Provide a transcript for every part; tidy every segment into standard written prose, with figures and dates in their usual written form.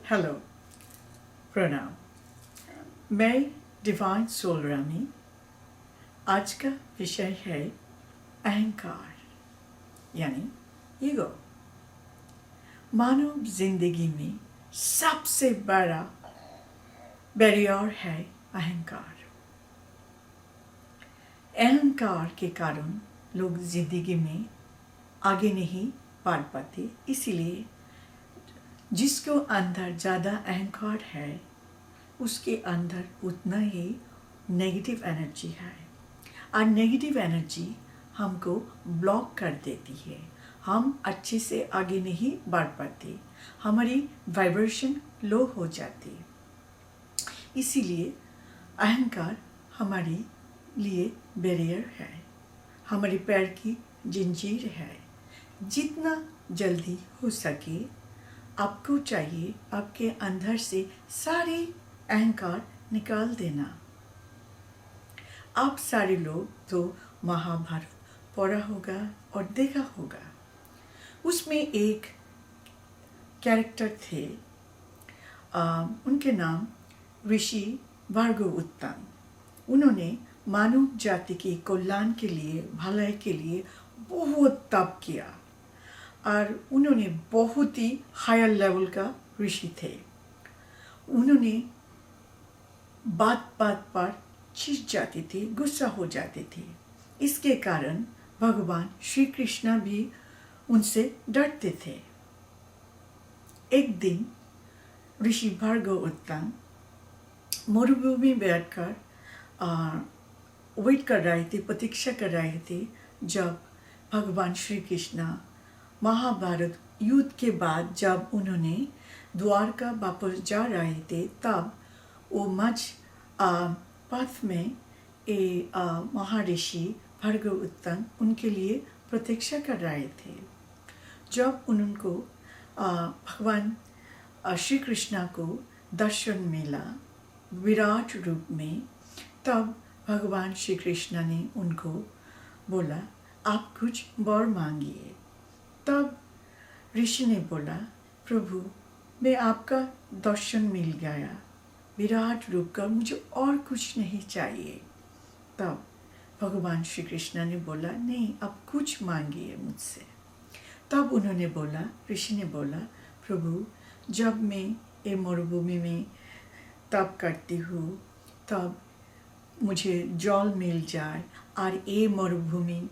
Hello, प्रणाम। मैं divine soul रानी। आज का विषय है अहंकार यानी ईगो। मानव जिंदगी में सबसे बड़ा बैरियर है अहंकार। अहंकार के कारण लोग जिंदगी में आगे नहीं बढ़ पाते। इसीलिए जिसको अंदर ज़्यादा अहंकार है उसके अंदर उतना ही नेगेटिव एनर्जी है, और नेगेटिव एनर्जी हमको ब्लॉक कर देती है। हम अच्छे से आगे नहीं बढ़ पाते, हमारी वाइब्रेशन लो हो जाती। इसीलिए अहंकार हमारे लिए बैरियर है, हमारे पैर की जंजीर है। जितना जल्दी हो सके आपको चाहिए आपके अंदर से सारे अहंकार निकाल देना। आप सारे लोग तो महाभारत पढ़ा होगा और देखा होगा। उसमें एक कैरेक्टर थे, उनके नाम ऋषि भार्गवोत्तम। उन्होंने मानव जाति के कल्याण के लिए, भलाई के लिए बहुत तप किया, और उन्होंने बहुत ही हायर लेवल का ऋषि थे। उन्होंने बात बात पर चिढ़ जाते थे, गुस्सा हो जाते थे। इसके कारण भगवान श्री कृष्ण भी उनसे डरते थे। एक दिन ऋषि भार्गवोत्तम मरुभूमि में बैठकर वेट कर रहे थे, प्रतीक्षा कर रहे थे। जब भगवान श्री कृष्ण महाभारत युद्ध के बाद जब उन्होंने द्वारका वापस जा रहे थे, तब वो मध्य पथ में महर्षि भार्गवोत्तम उनके लिए प्रतीक्षा कर रहे थे। जब उनको भगवान श्री कृष्ण को दर्शन मिला विराट रूप में, तब भगवान श्री कृष्ण ने उनको बोला, आप कुछ वर मांगिए। तब ऋषि ने बोला, प्रभु मैं आपका दर्शन मिल गया विराट रूप का, मुझे और कुछ नहीं चाहिए। तब भगवान श्री कृष्ण ने बोला, नहीं आप कुछ मांगिए मुझसे। तब उन्होंने बोला, ऋषि ने बोला, प्रभु जब मैं ये मरुभूमि में तप करती हूँ तब मुझे जल मिल जाए, और ये मरुभूमि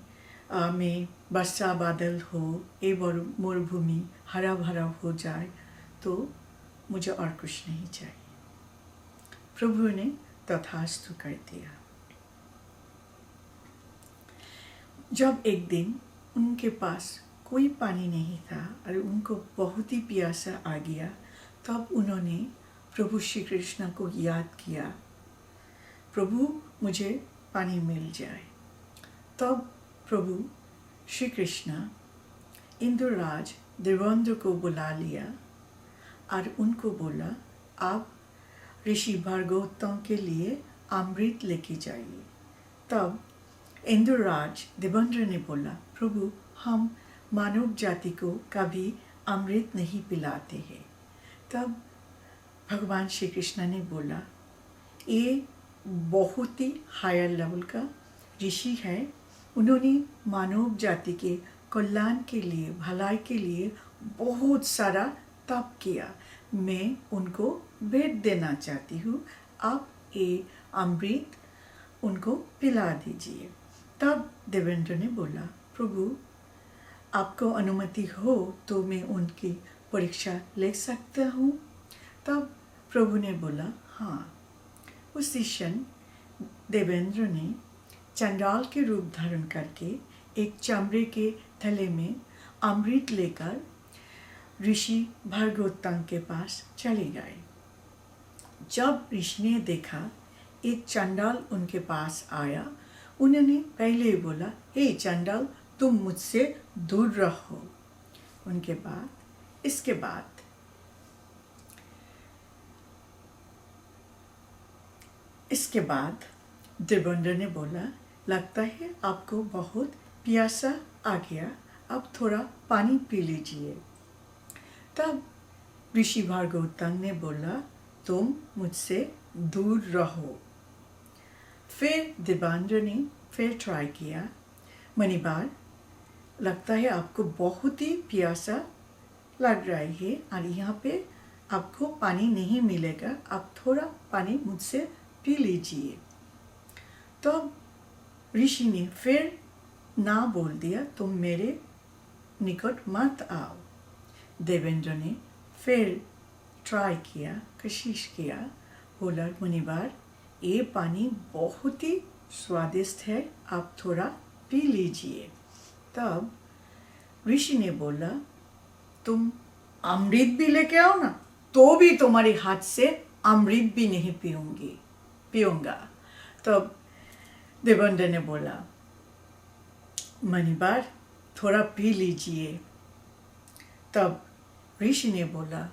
में वर्षा बादल हो, ये मरुभूमि हरा भरा हो जाए, तो मुझे और कुछ नहीं चाहिए। प्रभु ने तथास्तु कर दिया। जब एक दिन उनके पास कोई पानी नहीं था और उनको बहुत ही प्यासा आ गया, तब उन्होंने प्रभु श्री कृष्ण को याद किया, प्रभु मुझे पानी मिल जाए। तब प्रभु श्री कृष्ण इंद्रराज देवेंद्र को बुला लिया और उनको बोला, आप ऋषि भार्गवोत्तम के लिए अमृत लेके जाइए। तब इंद्रराज देवेंद्र ने बोला, प्रभु हम मानव जाति को कभी अमृत नहीं पिलाते हैं। तब भगवान श्री कृष्ण ने बोला, ये बहुत ही हायर लेवल का ऋषि है, उन्होंने मानव जाति के कल्याण के लिए, भलाई के लिए बहुत सारा तप किया। मैं उनको भेंट देना चाहती हूँ, आप ये अमृत उनको पिला दीजिए। तब देवेंद्र ने बोला, प्रभु आपको अनुमति हो तो मैं उनकी परीक्षा ले सकता हूँ। तब प्रभु ने बोला, हाँ। उस क्षण देवेंद्र ने चंडाल के रूप धारण करके एक चमड़े के थैले में अमृत लेकर ऋषि भार्गवोत्तम के पास चले गए। जब ऋषि ने देखा एक चंडाल उनके पास आया, उन्होंने पहले ही बोला, हे चंडाल तुम मुझसे दूर रहो। इसके बाद देवेंद्र ने बोला, लगता है आपको बहुत प्यासा आ गया, अब थोड़ा पानी पी लीजिए। तब ऋषि भार्गवतंग ने बोला तुम मुझसे दूर रहो। फिर देवेंद्र ने फिर ट्राई किया, मणिबार लगता है आपको बहुत ही प्यासा लग रहा है और यहाँ पे आपको पानी नहीं मिलेगा, आप थोड़ा पानी मुझसे पी लीजिए। तो ऋषि ने फिर ना बोल दिया, तुम मेरे निकट मत आओ। देवेंद्र ने फिर ट्राई किया, कोशिश किया, बोला मुनिवर ये पानी बहुत ही स्वादिष्ट है, आप थोड़ा पी लीजिए। तब ऋषि ने बोला तुम अमृत भी लेके आओ ना, तो भी तुम्हारे हाथ से अमृत भी नहीं पीऊंगा। तब देवेंद्र ने बोला मणिबार थोड़ा पी लीजिए। तब ऋषि ने बोला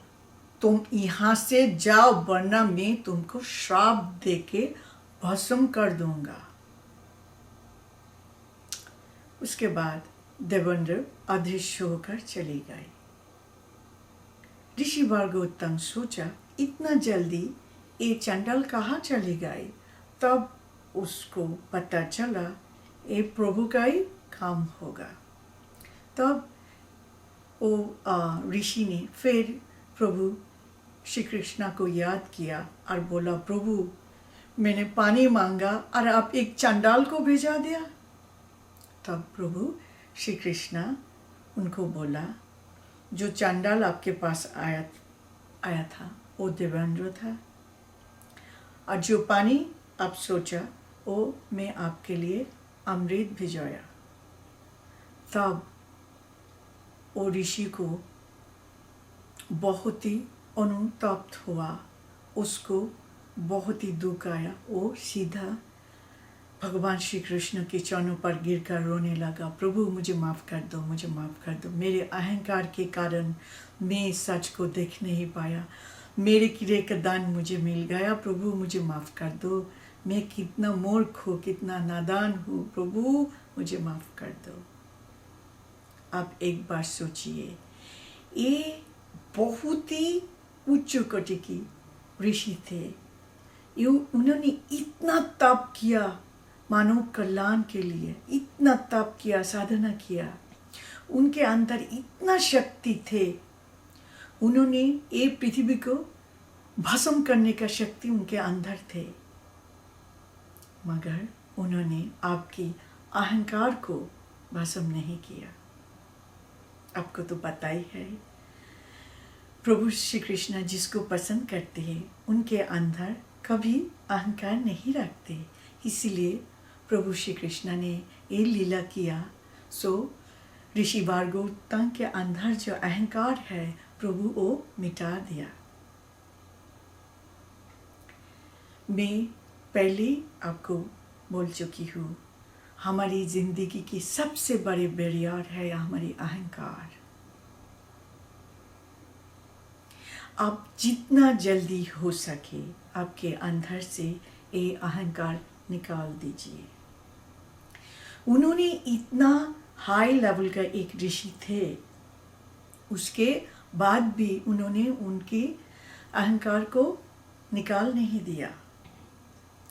तुम यहाँ से जाओ वरना मैं तुमको श्राप देके भस्म कर दूंगा। उसके बाद देवेंद्र अदृश्य होकर चली गई। ऋषि भार्गवतंग सोचा इतना जल्दी ये चंडाल कहाँ चली गई। तब उसको पता चला ये प्रभु का ही काम होगा। तब वो ऋषि ने फिर प्रभु श्री कृष्ण को याद किया और बोला प्रभु मैंने पानी मांगा और आप एक चंडाल को भेजा दिया। तब प्रभु श्री कृष्ण उनको बोला जो चंडाल आपके पास आया था वो देवेंद्र था, और जो पानी आप सोचा वो मैं आपके लिए अमृत भिजवाया। तब वो ऋषि को बहुत ही अनुतप्त हुआ, उसको बहुत ही दुख आया। वो सीधा भगवान श्री कृष्ण के चरणों पर गिरकर रोने लगा, प्रभु मुझे माफ़ कर दो, मुझे माफ़ कर दो, मेरे अहंकार के कारण मैं सच को देख नहीं पाया, मेरे किरे का दान मुझे मिल गया, प्रभु मुझे माफ़ कर दो, मैं कितना मूर्ख हूँ, कितना नादान हूँ, प्रभु मुझे माफ़ कर दो। आप एक बार सोचिए, ये बहुत ही उच्च कोटि की ऋषि थे, उन्होंने इतना तप किया मानव कल्याण के लिए, इतना तप किया, साधना किया, उनके अंदर इतना शक्ति थे, उन्होंने ये पृथ्वी को भस्म करने का शक्ति उनके अंदर थे, मगर उन्होंने आपकी अहंकार को भस्म नहीं किया। आपको तो पता ही है, प्रभु श्री कृष्ण जिसको पसंद करते हैं उनके अंदर कभी अहंकार नहीं रखते, इसीलिए प्रभु श्री कृष्ण ने ये लीला किया। सो ऋषि भार्गवतंग के अंदर जो अहंकार है प्रभु वो मिटा दिया। मैं पहले आपको बोल चुकी हूँ, हमारी जिंदगी की सबसे बड़ी बैरियर है हमारी अहंकार। आप जितना जल्दी हो सके आपके अंदर से ये अहंकार निकाल दीजिए। उन्होंने इतना हाई लेवल का एक ऋषि थे, उसके बाद भी उन्होंने उनके अहंकार को निकाल नहीं दिया,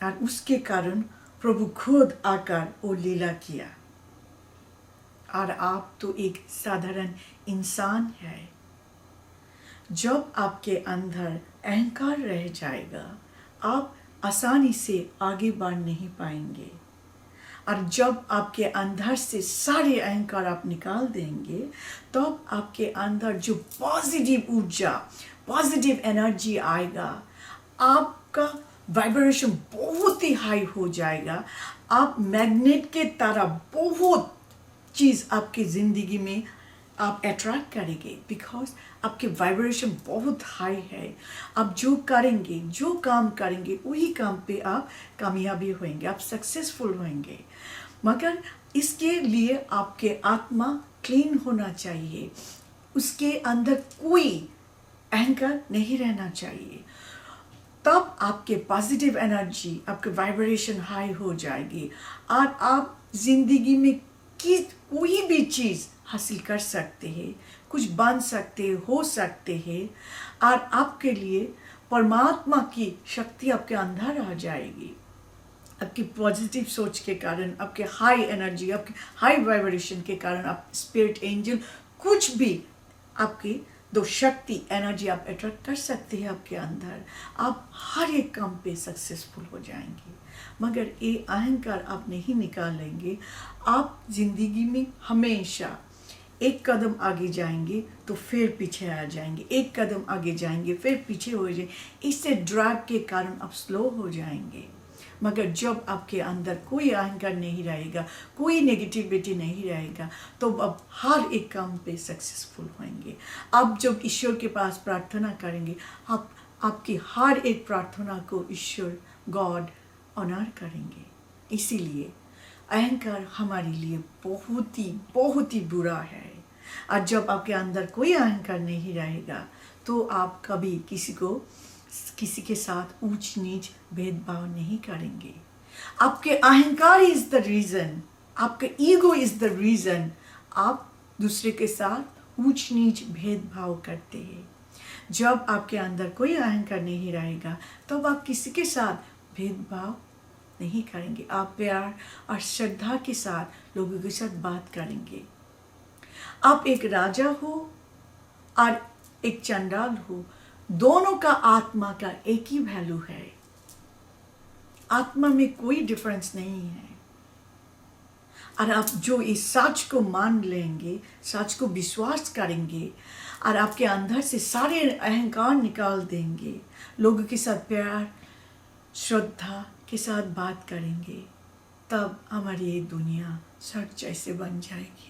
और उसके कारण प्रभु खुद आकर वो लीला किया। और आप तो एक साधारण इंसान है, जब आपके अंदर अहंकार रह जाएगा आप आसानी से आगे बढ़ नहीं पाएंगे, और जब आपके अंदर से सारे अहंकार आप निकाल देंगे तब आपके अंदर जो पॉजिटिव ऊर्जा, पॉजिटिव एनर्जी आएगा, आपका वाइब्रेशन बहुत ही हाई हो जाएगा, आप मैग्नेट के तरह बहुत चीज़ आपकी ज़िंदगी में आप अट्रैक्ट करेंगे, बिकॉज आपके वाइब्रेशन बहुत हाई है। आप जो करेंगे, जो काम करेंगे, वही काम पे आप कामयाबी होंगे, आप सक्सेसफुल होंगे। मगर इसके लिए आपके आत्मा क्लीन होना चाहिए, उसके अंदर कोई अहंकार नहीं रहना चाहिए, तब आपके पॉजिटिव एनर्जी, आपके वाइब्रेशन हाई हो जाएगी, और आप जिंदगी में कोई भी चीज़ हासिल कर सकते हैं, कुछ बन सकते हैं, हो सकते हैं, और आपके लिए परमात्मा की शक्ति आपके अंदर आ जाएगी। आपकी पॉजिटिव सोच के कारण, आपके हाई एनर्जी, आपके हाई वाइब्रेशन के कारण, आप स्पिरिट एंजल कुछ भी आपकी दो शक्ति एनर्जी आप अट्रैक्ट कर सकते हैं आपके अंदर। आप हर एक काम पे सक्सेसफुल हो जाएंगे। मगर ये अहंकार आप नहीं निकालेंगे, आप जिंदगी में हमेशा एक कदम आगे जाएंगे तो फिर पीछे आ जाएंगे, एक कदम आगे जाएंगे फिर पीछे हो जाएंगे। इससे ड्रैग के कारण आप स्लो हो जाएंगे। मगर जब आपके अंदर कोई अहंकार नहीं रहेगा, कोई नेगेटिविटी नहीं रहेगा, तो आप हर एक काम पे सक्सेसफुल होंगे। आप जब ईश्वर के पास प्रार्थना करेंगे, आप आपकी हर एक प्रार्थना को ईश्वर गॉड ऑनर करेंगे। इसीलिए अहंकार हमारे लिए बहुत ही बुरा है। और जब आपके अंदर कोई अहंकार नहीं रहेगा तो आप कभी किसी के साथ ऊंच नीच भेदभाव नहीं करेंगे। आपके अहंकार इज द रीजन, आपका ईगो इज द रीजन आप दूसरे के साथ ऊंच नीच भेदभाव करते हैं। जब आपके अंदर कोई अहंकार नहीं रहेगा तब आप किसी के साथ भेदभाव नहीं करेंगे। आप प्यार और श्रद्धा के साथ लोगों के साथ बात करेंगे। आप एक राजा हो और एक चंडाल हो, दोनों का आत्मा का एक ही वैल्यू है। आत्मा में कोई डिफरेंस नहीं है। और आप जो इस सच को मान लेंगे, सच को विश्वास करेंगे और आपके अंदर से सारे अहंकार निकाल देंगे, लोगों के साथ प्यार श्रद्धा के साथ बात करेंगे, तब हमारी ये दुनिया सच जैसे बन जाएगी।